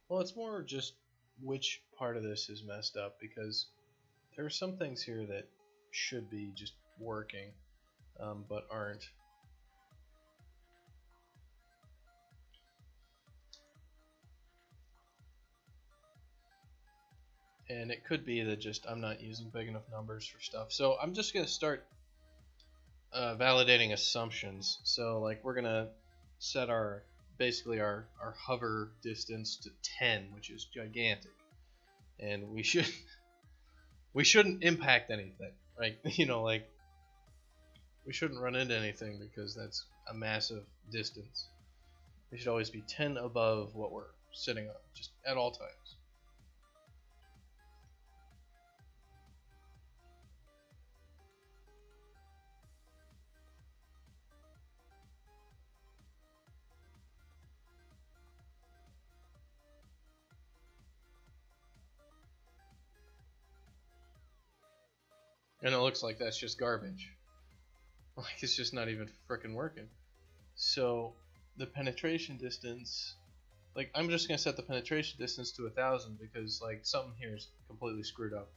Well, it's more just which part of this is messed up, because there are some things here that should be just working, but aren't. And it could be that just I'm not using big enough numbers for stuff. So I'm just going to start validating assumptions. So like we're going to set our basically our hover distance to 10, which is gigantic. And we shouldn't impact anything, right? You know, like we shouldn't run into anything because that's a massive distance. We should always be 10 above what we're sitting on, just at all times. And it looks like that's just garbage. Like it's just not even frickin' working. So the penetration distance, like I'm just gonna set the penetration distance to 1,000 because like something here is completely screwed up.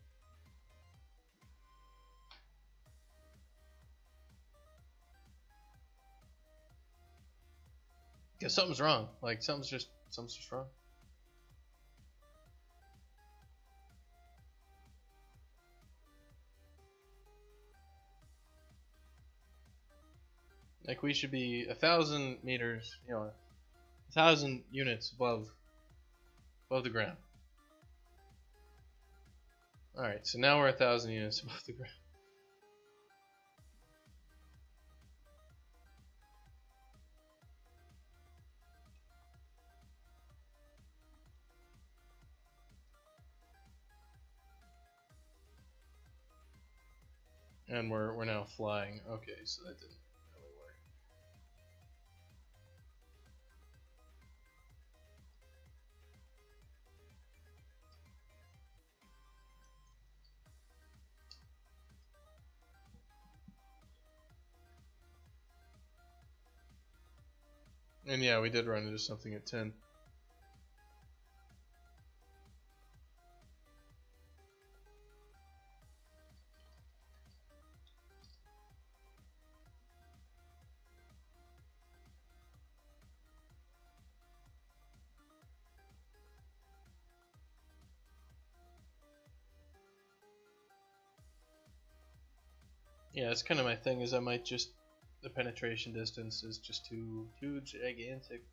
Because something's wrong. Like something's just wrong. Like we should be 1,000 meters, you know, 1,000 units above the ground. All right, so now we're 1,000 units above the ground. And we're now flying. Okay, so that didn't really work. And yeah, we did run into something at 10. Yeah, that's kind of my thing. Is I might just the penetration distance is just too gigantic.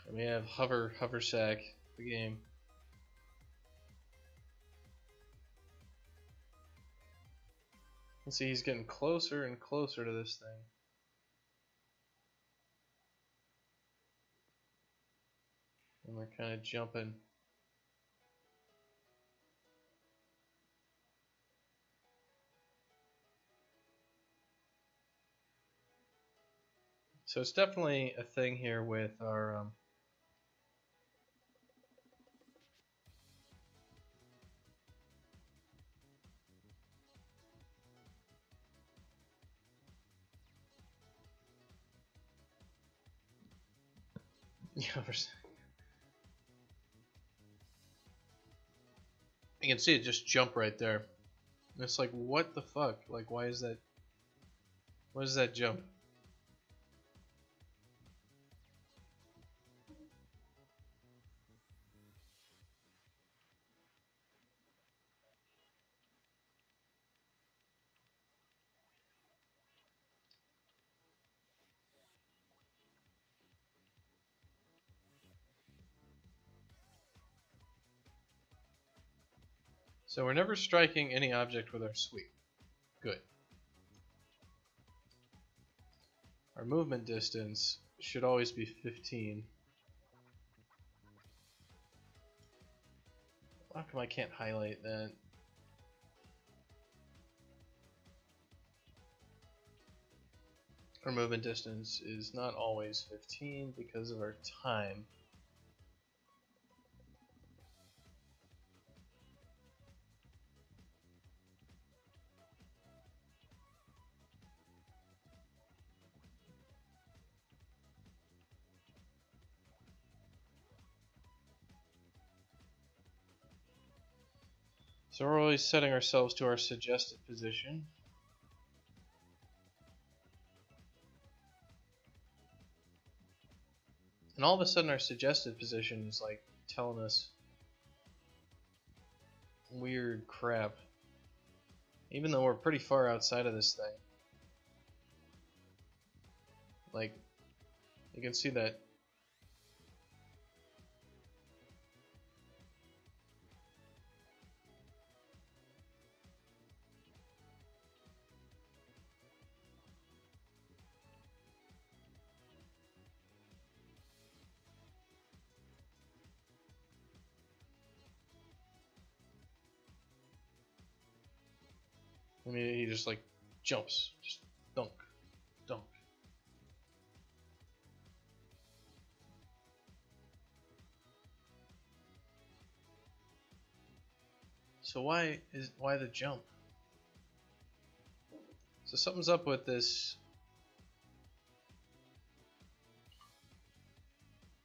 And we have hover sack the game. And see, he's getting closer and closer to this thing. And we're kind of jumping. So it's definitely a thing here with our yeah. You can see it just jump right there. And it's like, what the fuck? Like, why is that? What is that jump? So we're never striking any object with our sweep. Good. Our movement distance should always be 15. How come I can't highlight that? Our movement distance is not always 15 because of our time. So we're always setting ourselves to our suggested position. And all of a sudden our suggested position is like telling us weird crap. Even though we're pretty far outside of this thing. Like, you can see that. I mean, he just like jumps, just dunk, dunk. So why the jump? So something's up with this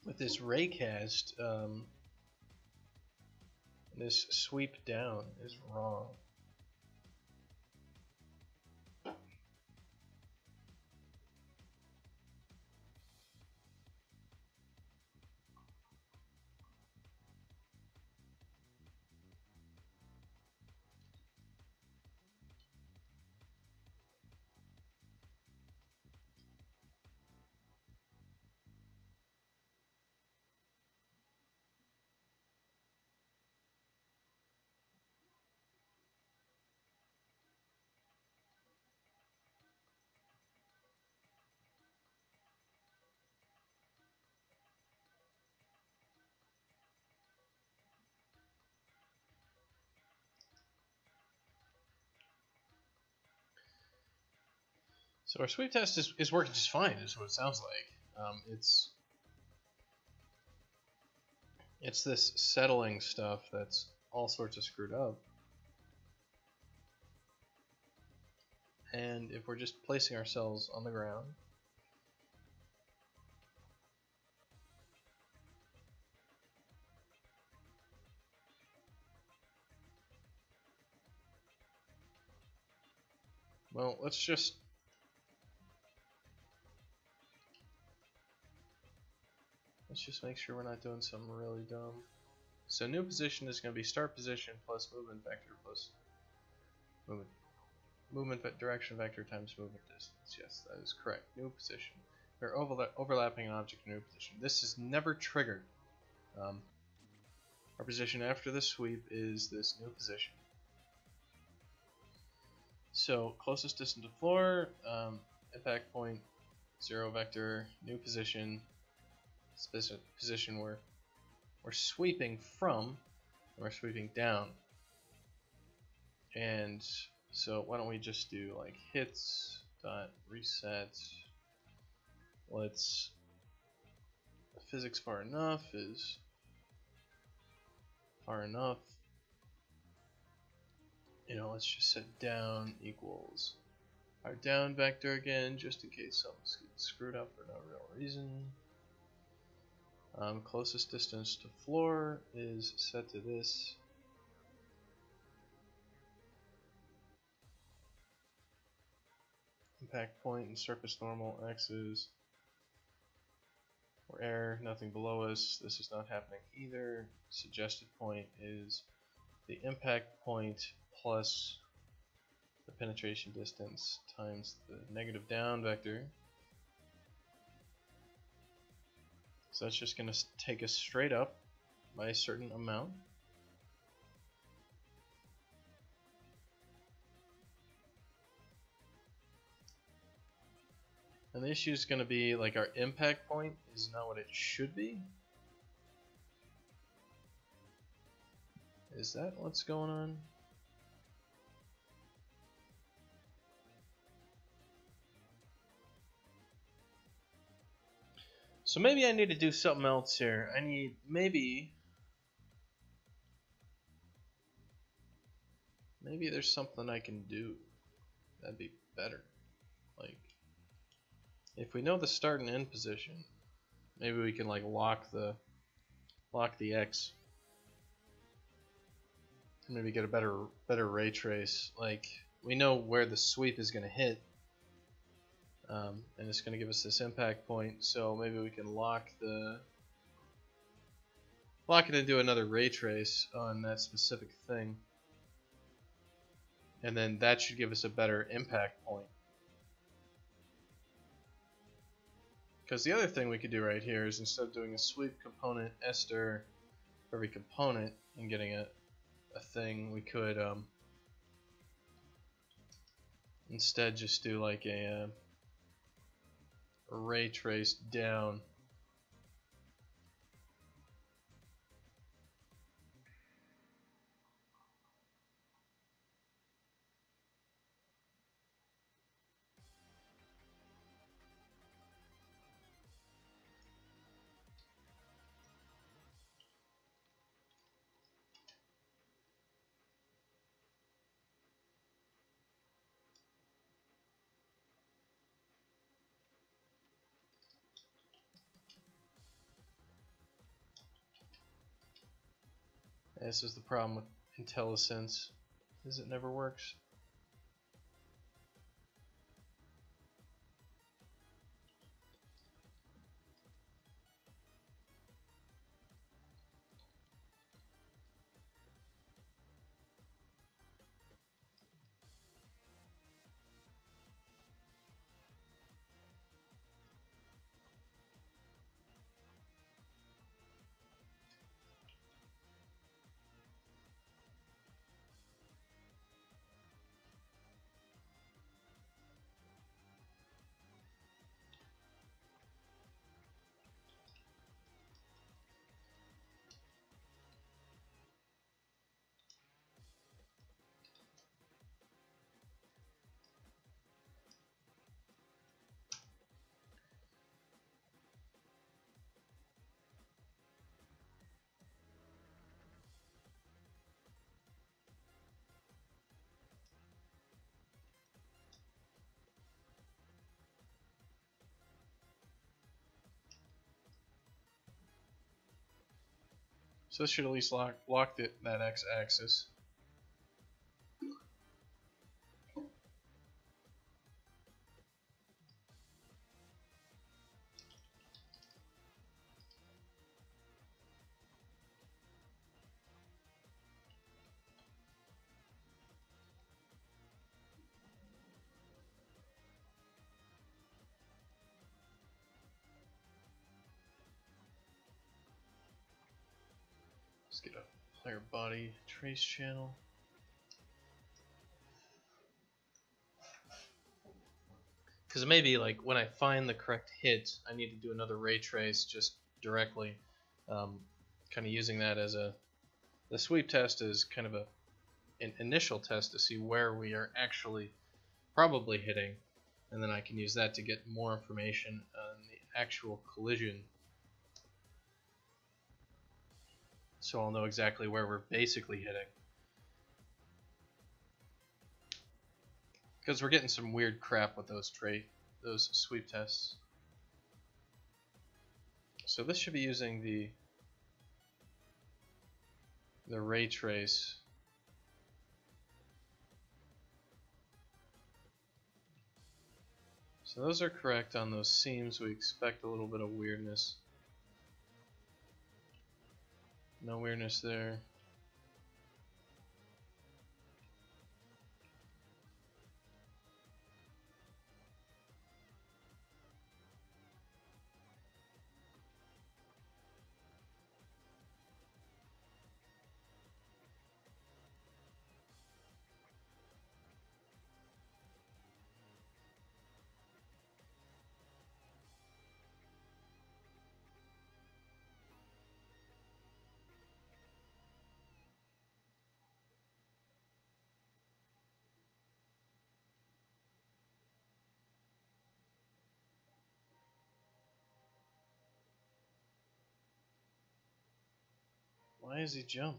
raycast. This sweep down is wrong. So our sweep test is working just fine, is what it sounds like. It's this settling stuff that's all sorts of screwed up. And if we're just placing ourselves on the ground, well, let's just make sure we're not doing something really dumb. So new position is going to be start position plus movement vector plus movement direction vector times movement distance. Yes, that is correct. New position. We're overlapping an object in new position. This is never triggered. Our position after the sweep is this new position. So closest distance to floor, impact point, 0 vector, new position. Position where we're sweeping from, and we're sweeping down. And so why don't we just do like hits dot reset. Let's physics far enough is far enough. You know, let's just set down equals our down vector again, just in case something's screwed up for no real reason. Closest distance to floor is set to this. Impact point and surface normal x's. Or air, nothing below us. This is not happening either. Suggested point is the impact point plus the penetration distance times the negative down vector. So that's just going to take us straight up by a certain amount. And the issue is going to be like our impact point is not what it should be. Is that what's going on? So maybe I need to do something else here. I need maybe there's something I can do that'd be better. Like if we know the start and end position, maybe we can like lock the X. maybe get a better ray trace. Like, we know where the sweep is going to hit, and it's going to give us this impact point. So maybe we can lock it and do another ray trace on that specific thing, and then that should give us a better impact point. Because the other thing we could do right here is, instead of doing a sweep component ester for every component and getting a thing, we could instead just do like a ray trace down. This is the problem with IntelliSense, is it never works. So this should at least lock that x-axis. Let's get a player body trace channel. Because maybe, like, when I find the correct hit, I need to do another ray trace just directly. Kind of using that as the sweep test is kind of an initial test to see where we are actually probably hitting, and then I can use that to get more information on the actual collision. So I'll know exactly where we're basically hitting. Because we're getting some weird crap with those sweep tests. So this should be using the ray trace. So those are correct on those seams. We expect a little bit of weirdness. No weirdness there. Why does he jump?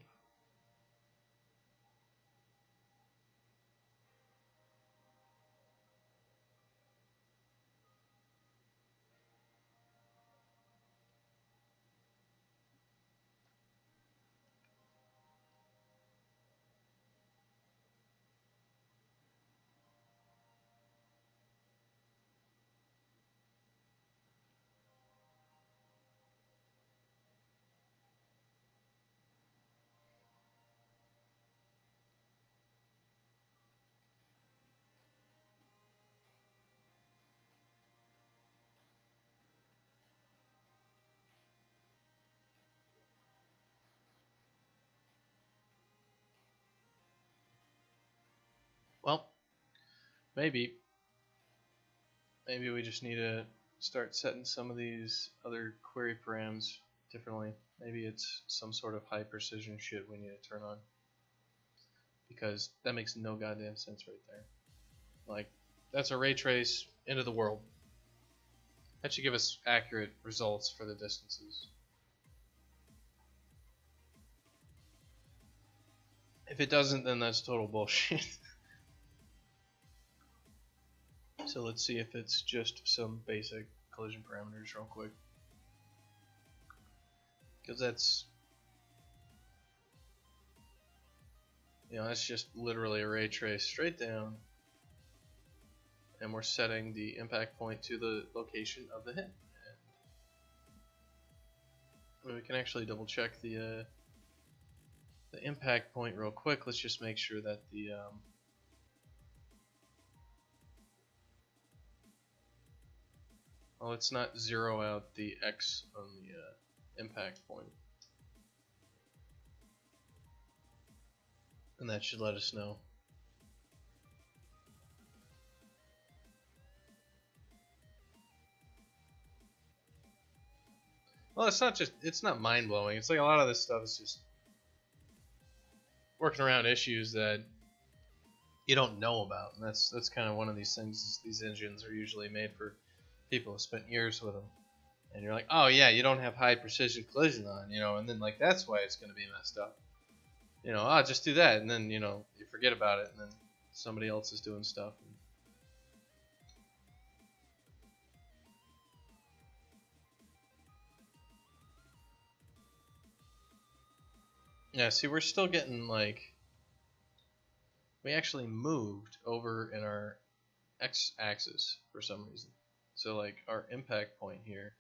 maybe we just need to start setting some of these other query params differently. Maybe it's some sort of high precision shit we need to turn on, because that makes no goddamn sense right there. Like, that's a ray trace into the world. That should give us accurate results for the distances. If it doesn't, then that's total bullshit. So let's see if it's just some basic collision parameters real quick. Because that's, that's just literally a ray trace straight down. And we're setting the impact point to the location of the hit. And we can actually double check the impact point real quick. Let's just make sure that the well, let's not zero out the X on the impact point. And that should let us know. Well, it's not mind-blowing. It's like a lot of this stuff is just working around issues that you don't know about. And that's kind of one of these things. Is these engines are usually made for people who spent years with them. And you're like, oh yeah, you don't have high precision collision on, and then like that's why it's going to be messed up. Just do that, and then you forget about it, and then somebody else is doing stuff. Yeah, see, we're still getting like, we actually moved over in our x-axis for some reason. So like our impact point here,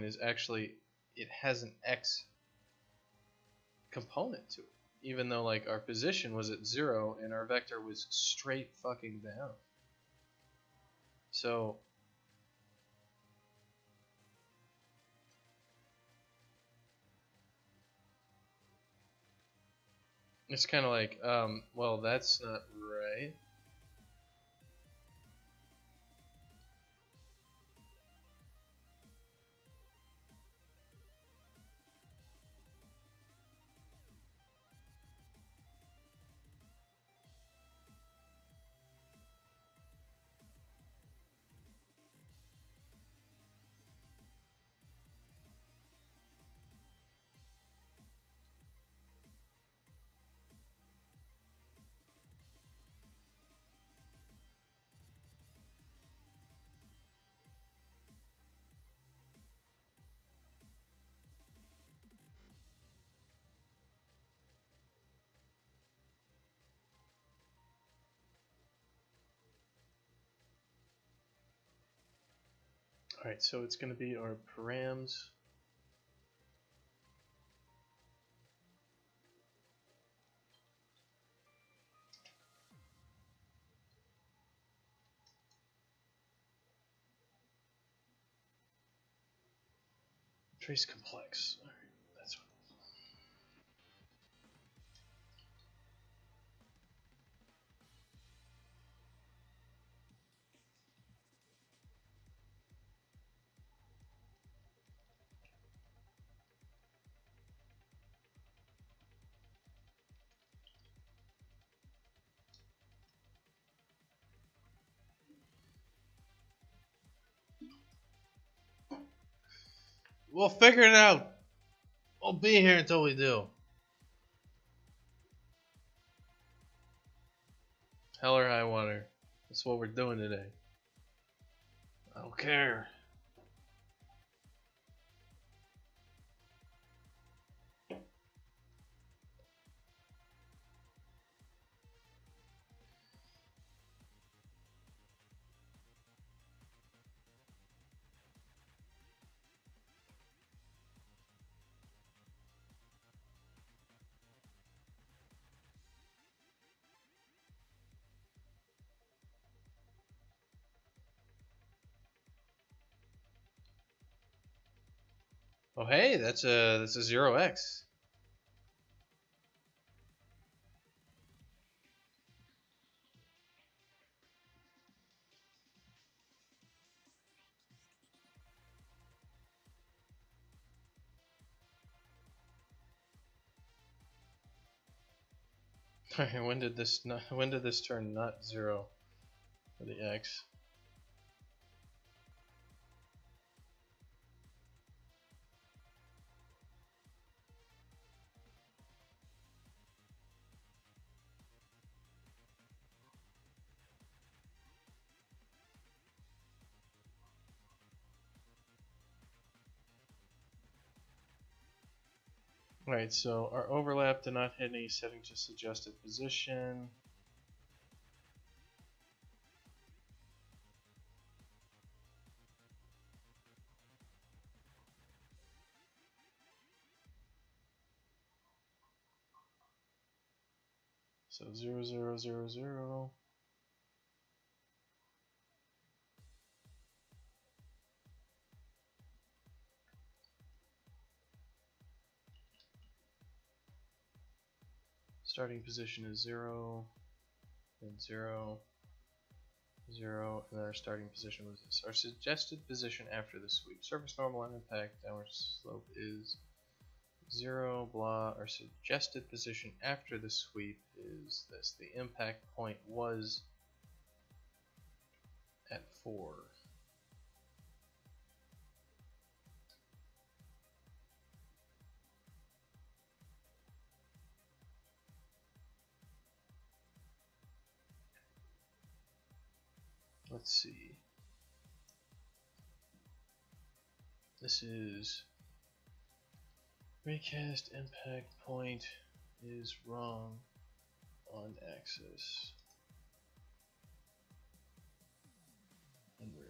is actually, it has an x component to it, even though like our position was at 0 and our vector was straight fucking down. So it's kind of like, well, that's not right. Alright, so it's going to be our params. Trace complex. Alright, that's what it is. We'll figure it out. We'll be here until we do. Hell or high water. That's what we're doing today. I don't care. Oh hey, that's a 0x. When did this turn not 0 for the x? Right, so our overlap did not hit any setting, just adjusted position. So 0, 0, 0, 0. Starting position is 0, and 0, 0, and then our starting position was this. Our suggested position after the sweep. Surface normal on impact, downward slope is 0, blah. Our suggested position after the sweep is this. The impact point was at 4. Let's see. This is recast impact point is wrong on axis. Unreal.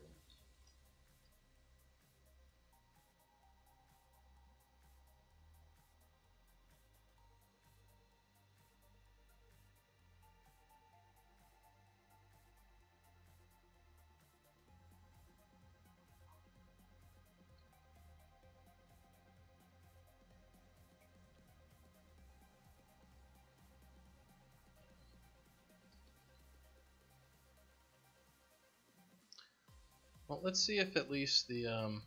Well, let's see if at least the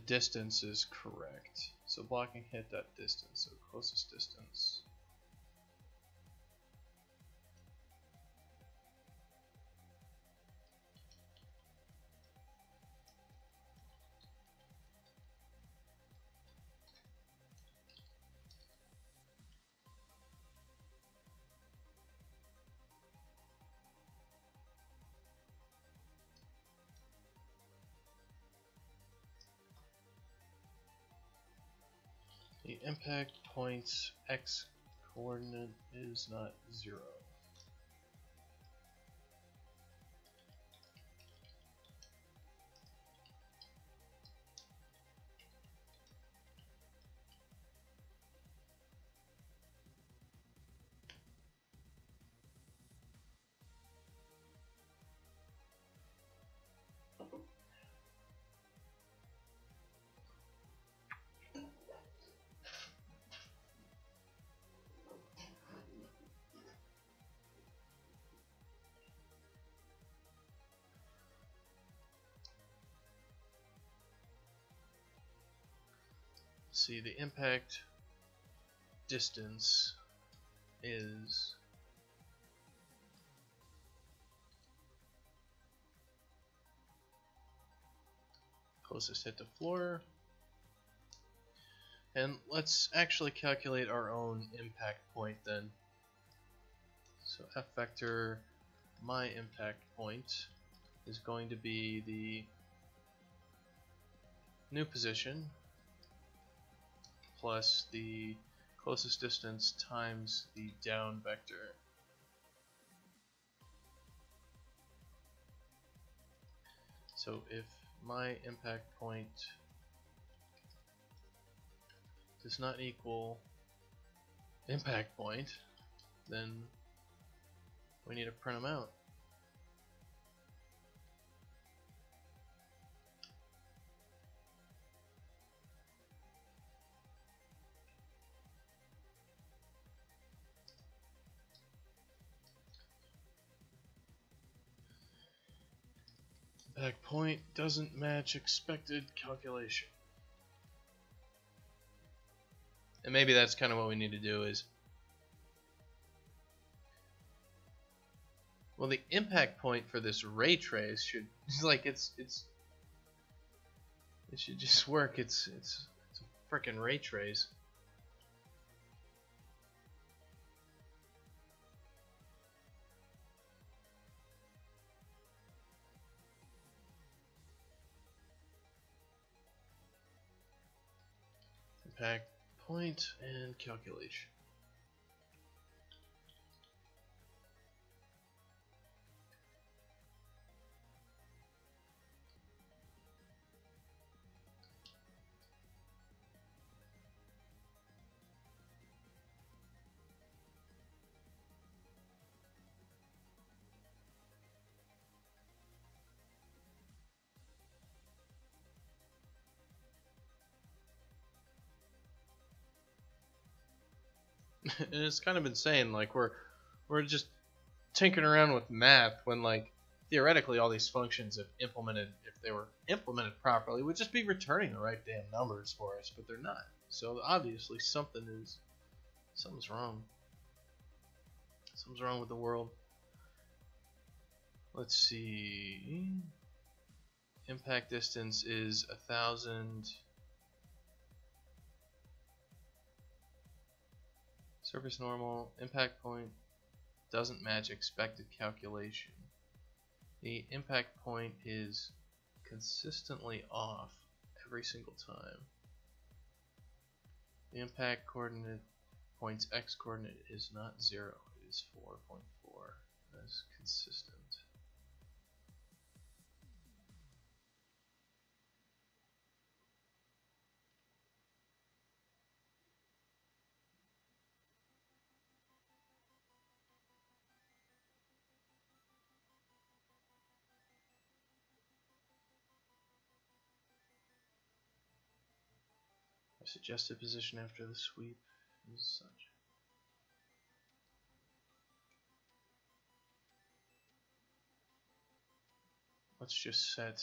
distance is correct. So blocking hit that distance, so closest distance. The impact point's x coordinate is not 0. See, the impact distance is closest hit to floor. And let's actually calculate our own impact point then. So F vector, my impact point, is going to be the new position plus the closest distance times the down vector. So if my impact point does not equal impact point, then we need to print them out. Impact point doesn't match expected calculation. And maybe that's kind of what we need to do is, well, the impact point for this ray trace should like it should just work. It's a freaking ray trace. Impact point and calculation. And it's kind of insane, like we're just tinkering around with math when, like, theoretically all these functions, if they were implemented properly, would just be returning the right damn numbers for us, but they're not. So obviously something's wrong. Something's wrong with the world. Let's see. Impact distance is 1,000. Surface normal. Impact point doesn't match expected calculation. The impact point is consistently off every single time. The impact coordinate point's x coordinate is not 0, it is 4.4. That's consistent. Suggested position after the sweep is such. Let's just set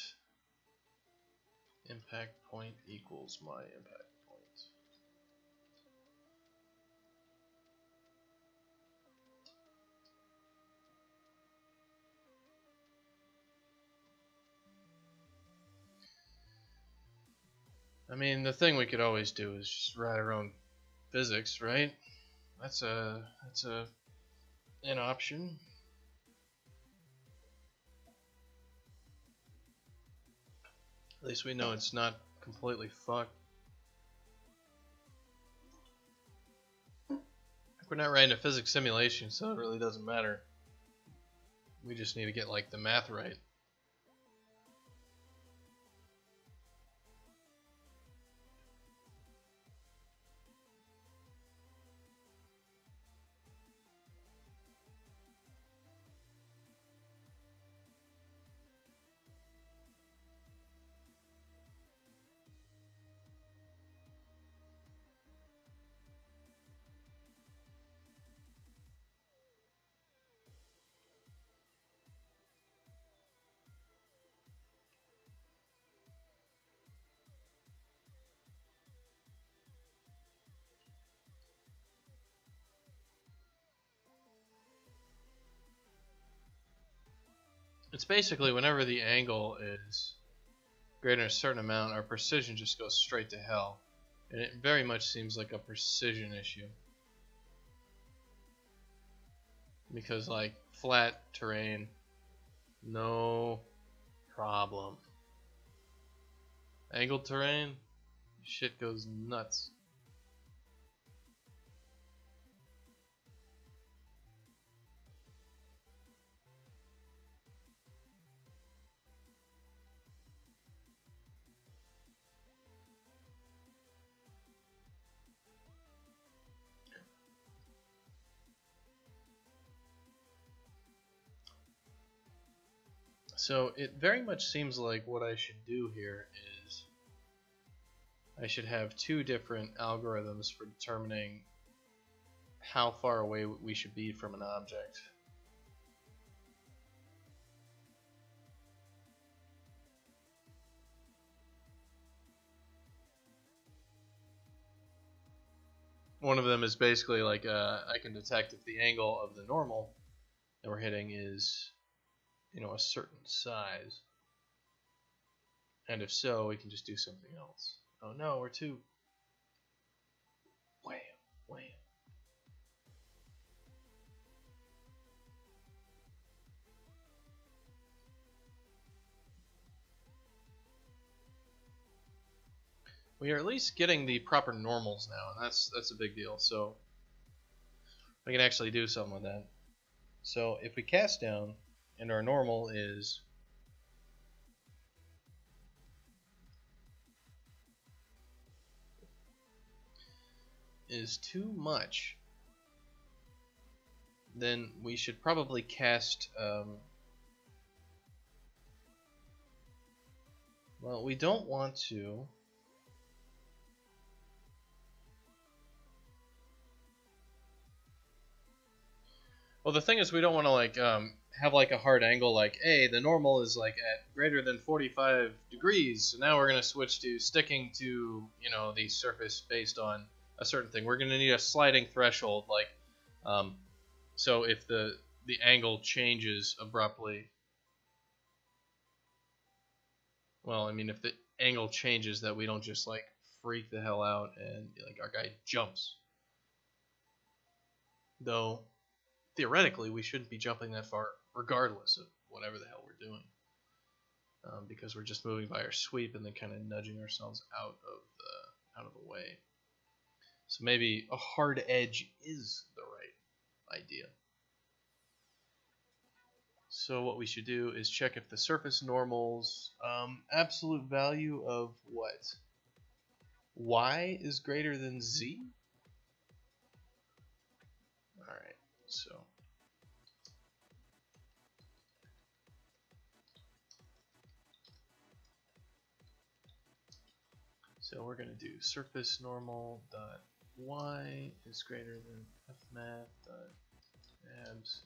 impact point equals my impact point. I mean, the thing we could always do is just write our own physics, right? That's an option. At least we know it's not completely fucked. We're not writing a physics simulation, so it really doesn't matter. We just need to get, like, the math right. It's basically whenever the angle is greater than a certain amount, our precision just goes straight to hell. And it very much seems like a precision issue. Because, like, flat terrain, no problem. Angled terrain, shit goes nuts. So it very much seems like what I should do here is I should have two different algorithms for determining how far away we should be from an object. one of them is basically like I can detect if the angle of the normal that we're hitting is, you know, a certain size, and if so, we can just do something else. Oh no, we're too. Wham, wham. We are at least getting the proper normals now, and that's a big deal. So we can actually do something with that. So if we cast down, and our normal is too much, then we should probably cast. Well, we don't want to. Well, the thing is, we don't want to like have like a hard angle. Like, hey, the normal is like at greater than 45 degrees. So now we're gonna switch to sticking to, you know, the surface based on a certain thing. We're gonna need a sliding threshold. Like, so if the angle changes abruptly, well, I mean, if the angle changes, that we don't just like freak the hell out and like our guy jumps. Though theoretically, we shouldn't be jumping that far, regardless of whatever the hell we're doing, because we're just moving by our sweep and then kind of nudging ourselves out of the way. So maybe a hard edge is the right idea. So what we should do is check if the surface normals absolute value of what? Y is greater than Z? Alright, so we're going to do surface normal dot y is greater than fmath dot abs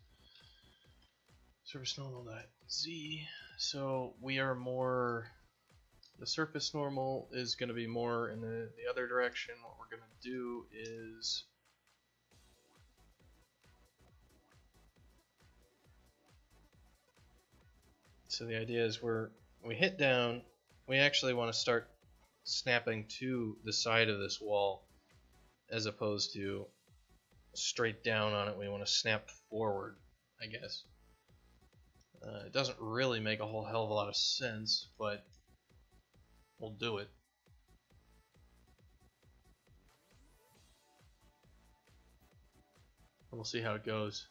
surface normal dot z. So we are more, the surface normal is going to be more in the other direction. What we're going to do is so the idea is we hit down, we actually want to start snapping to the side of this wall as opposed to straight down on it. We want to snap forward, I guess. It doesn't really make a whole hell of a lot of sense, but we'll do it. And we'll see how it goes.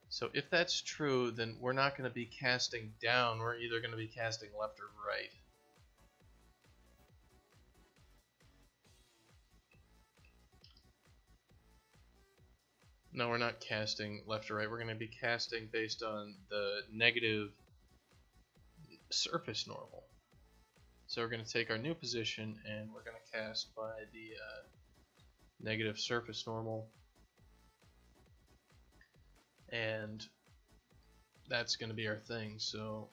So if that's true, then we're not going to be casting down. We're either going to be casting left or right. No, we're not casting left or right. We're going to be casting based on the negative surface normal. So we're going to take our new position and we're going to cast by the negative surface normal. And that's going to be our thing. So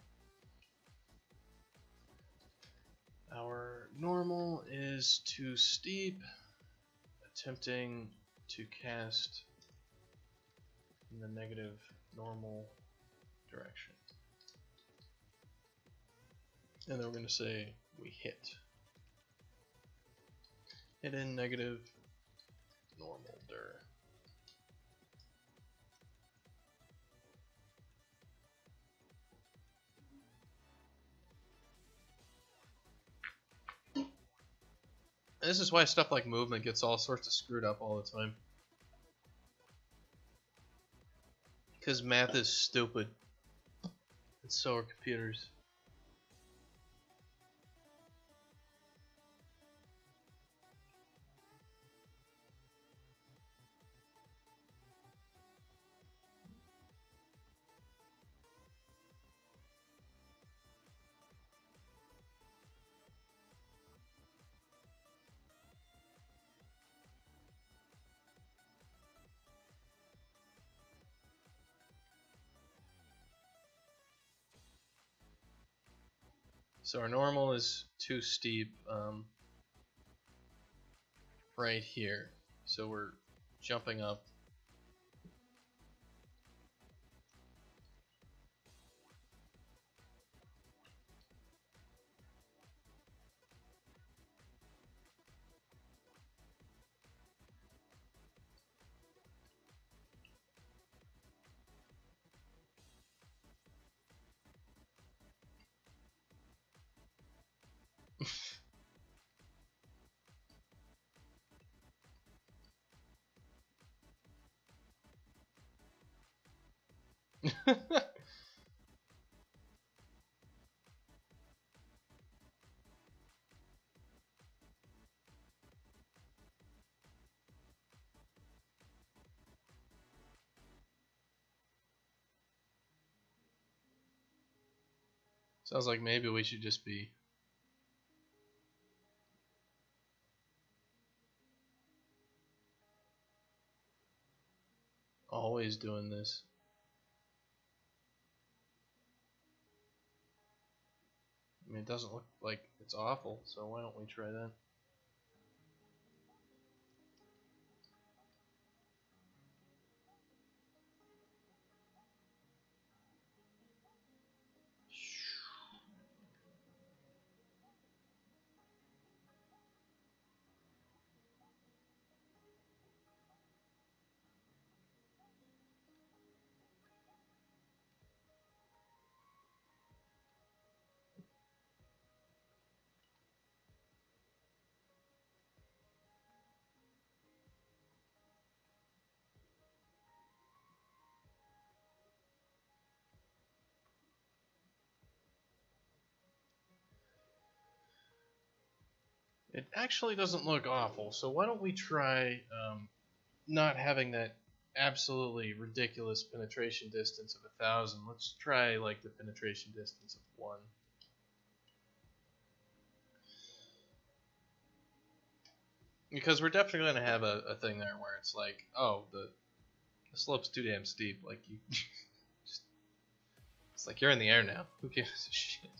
our normal is too steep, attempting to cast in the negative normal direction. And then we're going to say we hit in negative normal dir. And this is why stuff like movement gets all sorts of screwed up all the time. Because math is stupid. And so are computers. So our normal is too steep. right here. So we're jumping up. Sounds like maybe we should just be always doing this. I mean, it doesn't look like it's awful, so why don't we try that? It actually doesn't look awful, so why don't we try not having that absolutely ridiculous penetration distance of 1,000. Let's try like the penetration distance of 1. Because we're definitely going to have a thing there where it's like, oh, the slope's too damn steep. Like, you just, it's like you're in the air now. Who gives a shit?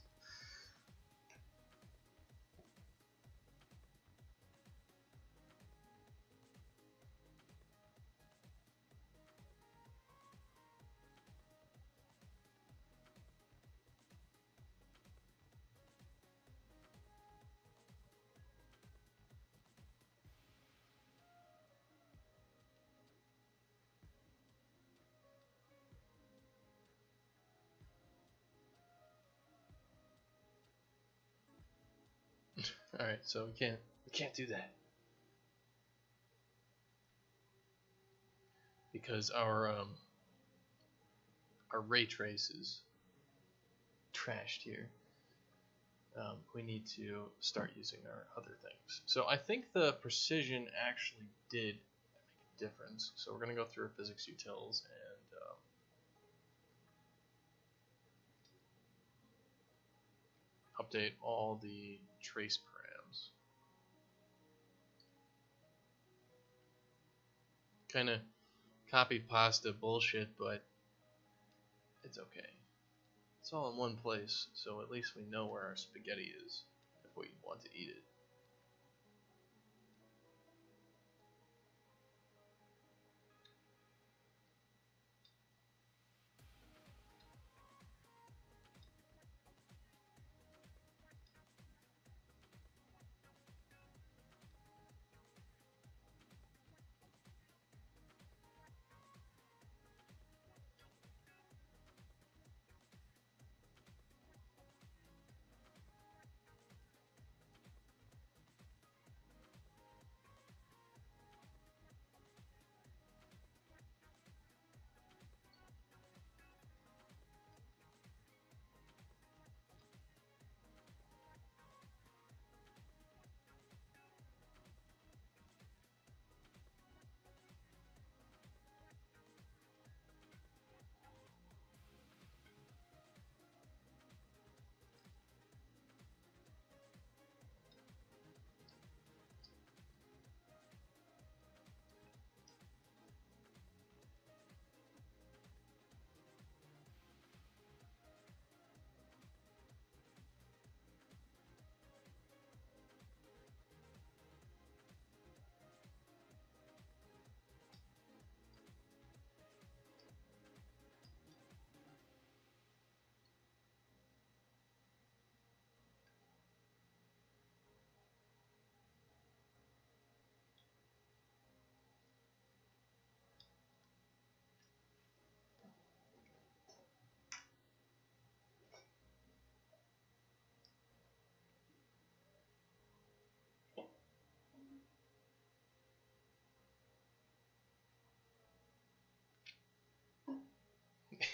All right, so we can't do that because our ray trace is trashed here. We need to start using our other things. So I think the precision actually did make a difference. So we're going to go through our physics utils and update all the trace params. Kind of copy pasta bullshit, but it's okay. It's all in one place, so at least we know where our spaghetti is if we want to eat it.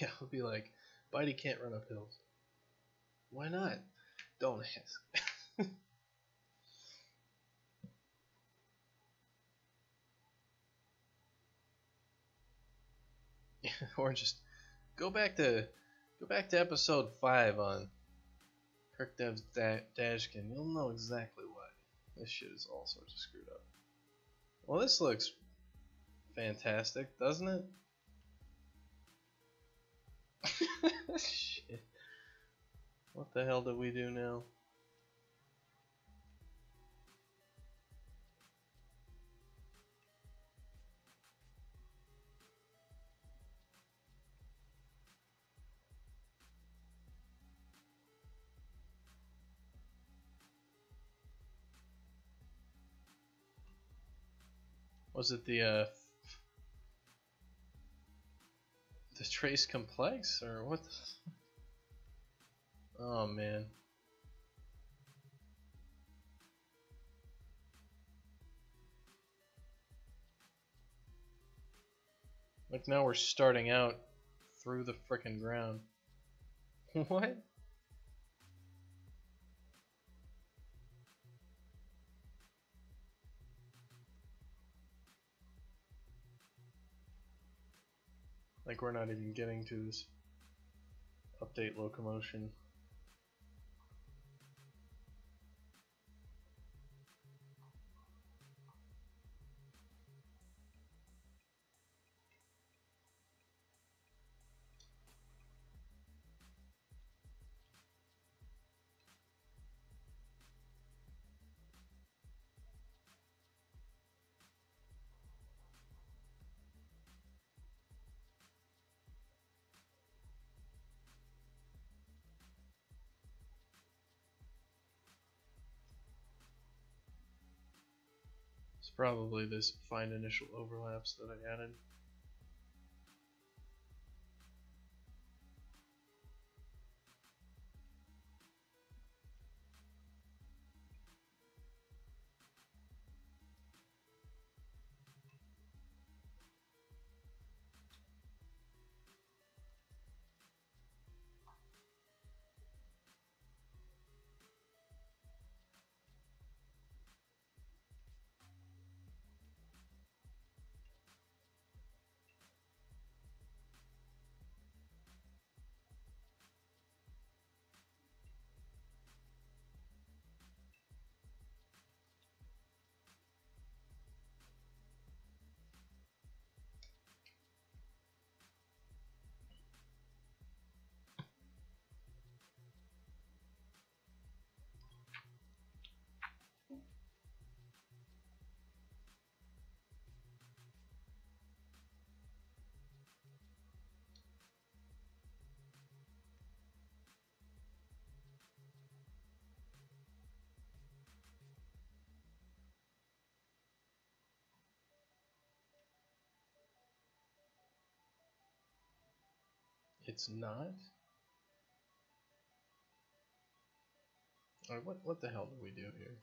Yeah, I'll be like, Bitey can't run up hills. Why not? Don't ask. Or just go back to episode 5 on Kirkdev's Dashkin. You'll know exactly why. This shit is all sorts of screwed up. Well, this looks fantastic, doesn't it? Shit. What the hell do we do now? Was it the trace complex or what? Oh man. Like now we're starting out through the frickin' ground. What? Like we're not even getting to this update locomotion. It's probably this find initial overlaps that I added. It's not? Alright, what the hell do we do here?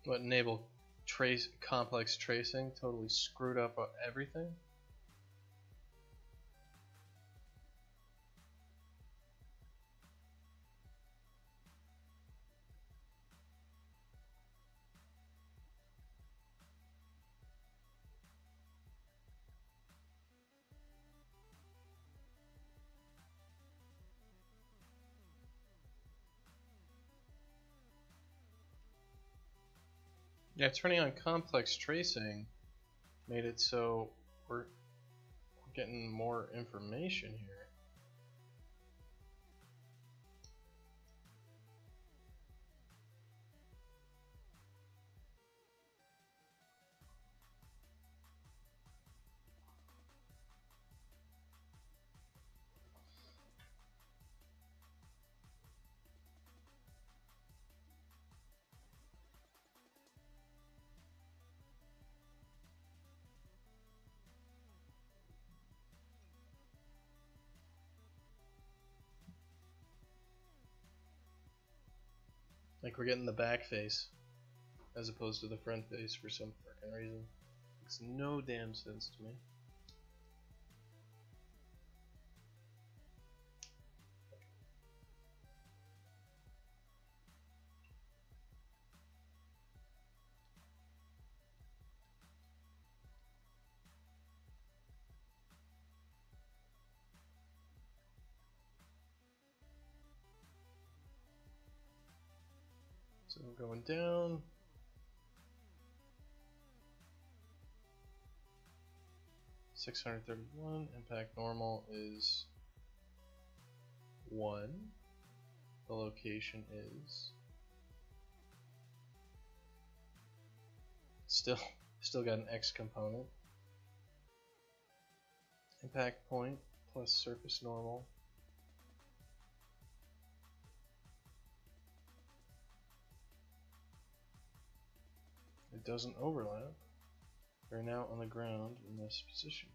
What, enable complex tracing? Totally screwed up everything? Yeah, turning on complex tracing made it so we're getting more information here. Like we're getting the back face as opposed to the front face for some fucking reason. Makes no damn sense to me. So we're going down. $631. Impact normal is 1. The location is still got an X component. Impact point plus surface normal. It doesn't overlap. We're now on the ground in this position.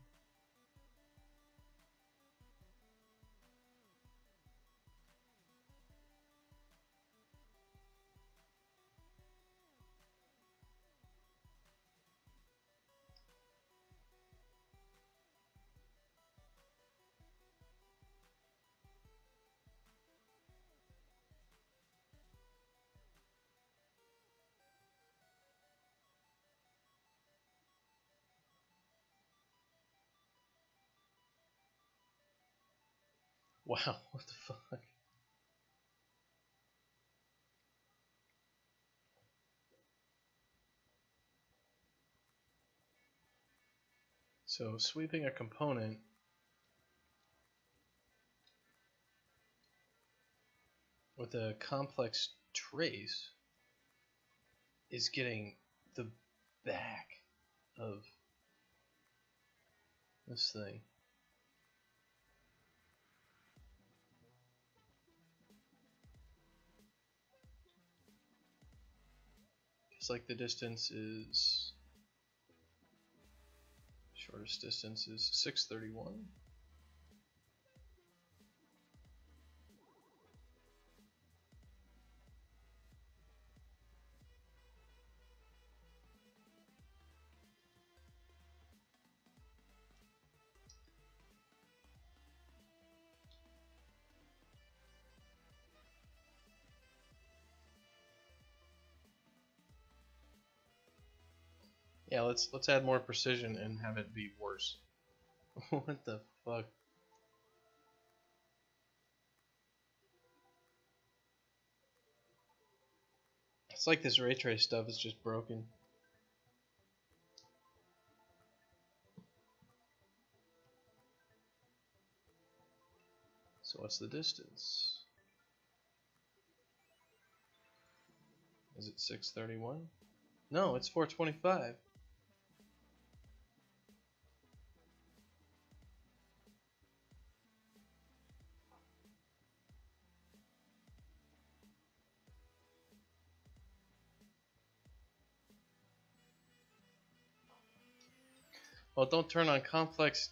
Wow, what the fuck? So sweeping a component with a complex trace is getting the back of this thing. It's like the distance is, shortest distance is 631. Yeah, let's add more precision and have it be worse. What the fuck? It's like this ray trace stuff is just broken. So what's the distance? Is it 631? No, it's 425. Well, don't turn on complex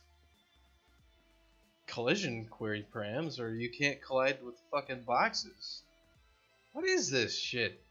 collision query params or you can't collide with fucking boxes. What is this shit?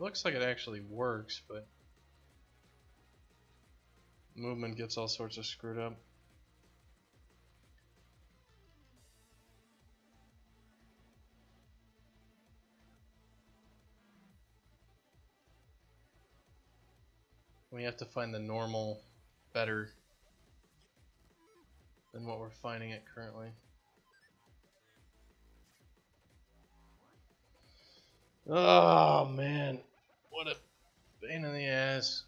looks like it actually works, but movement gets all sorts of screwed up. We have to find the normal better than what we're finding it currently. Oh man, what a pain in the ass.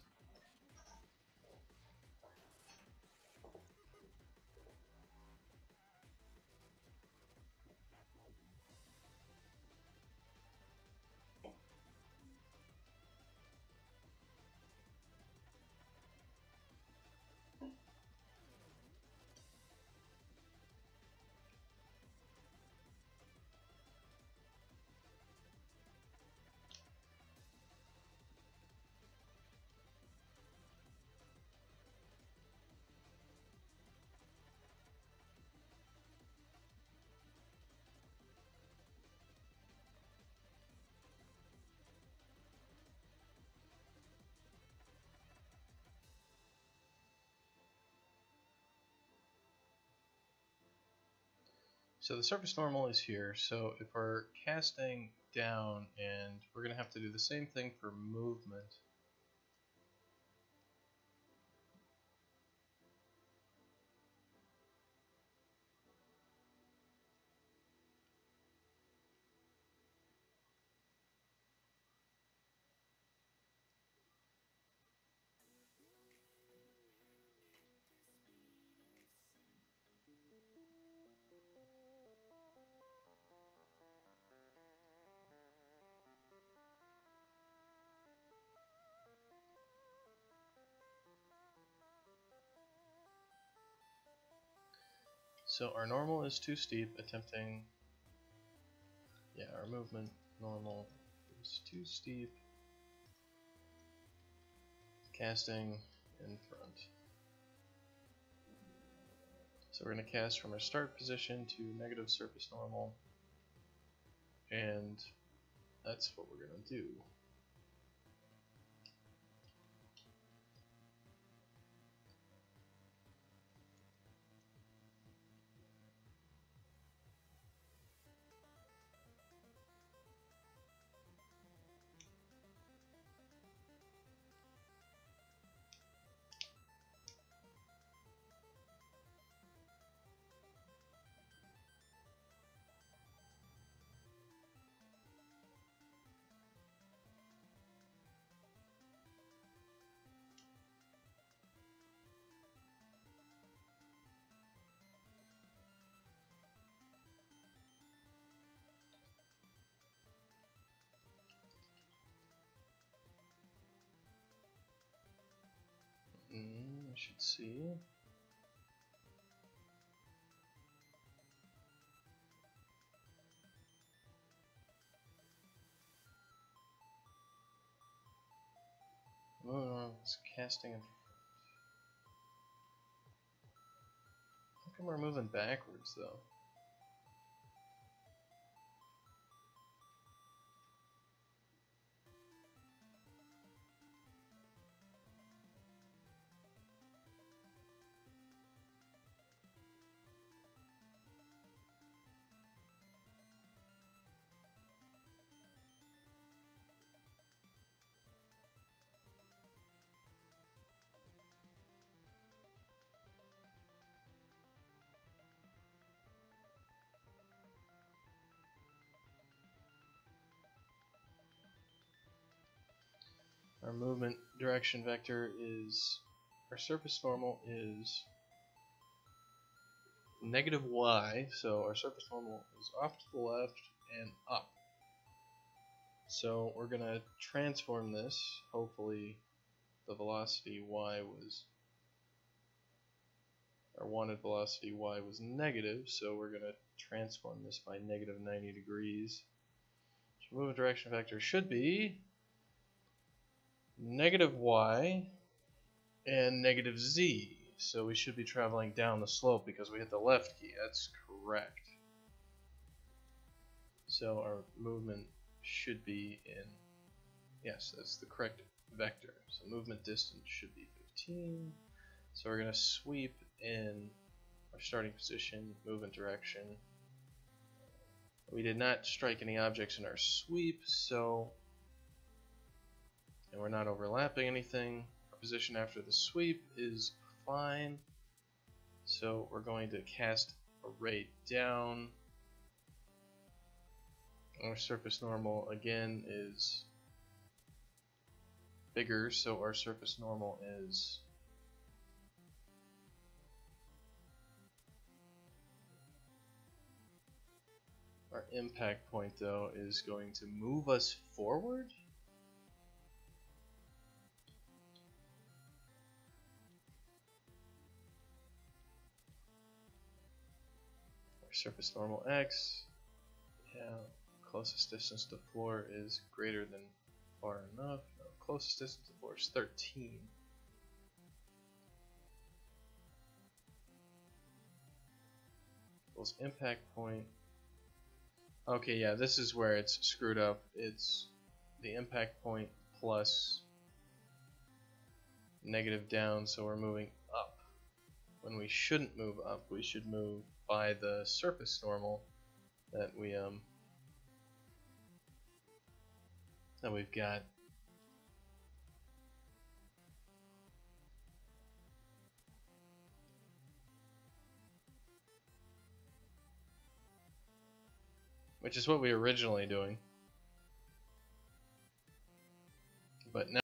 So the surface normal is here, so if we're casting down, and we're going to have to do the same thing for movement. So our normal is too steep, attempting, yeah, our movement normal is too steep, casting in front. So we're going to cast from our start position to negative surface normal, and that's what we're going to do. I should see. Oh no, it's casting in front. How come we're moving backwards though? Our movement direction vector is, our surface normal is negative y, so our surface normal is off to the left and up. So we're going to transform this. Hopefully the velocity y was, our wanted velocity y was negative, so we're going to transform this by negative 90 degrees. So movement direction vector should be negative y and negative z. So we should be traveling down the slope because we hit the left key. That's correct. So our movement should be in Yes, that's the correct vector. So movement distance should be 15. So we're going to sweep in our starting position, movement direction. We did not strike any objects in our sweep, so, and we're not overlapping anything. Our position after the sweep is fine. So we're going to cast a ray down. Our surface normal again is bigger, so our surface normal is our impact point though is going to move us forward. Our surface normal X, yeah, closest distance to floor is greater than far enough. No, closest distance to floor is 13. Equals impact point. Okay, yeah, this is where it's screwed up. It's the impact point plus negative down, so we're moving up. When we shouldn't move up, we should move by the surface normal that we've got. Which is what we were originally doing. But now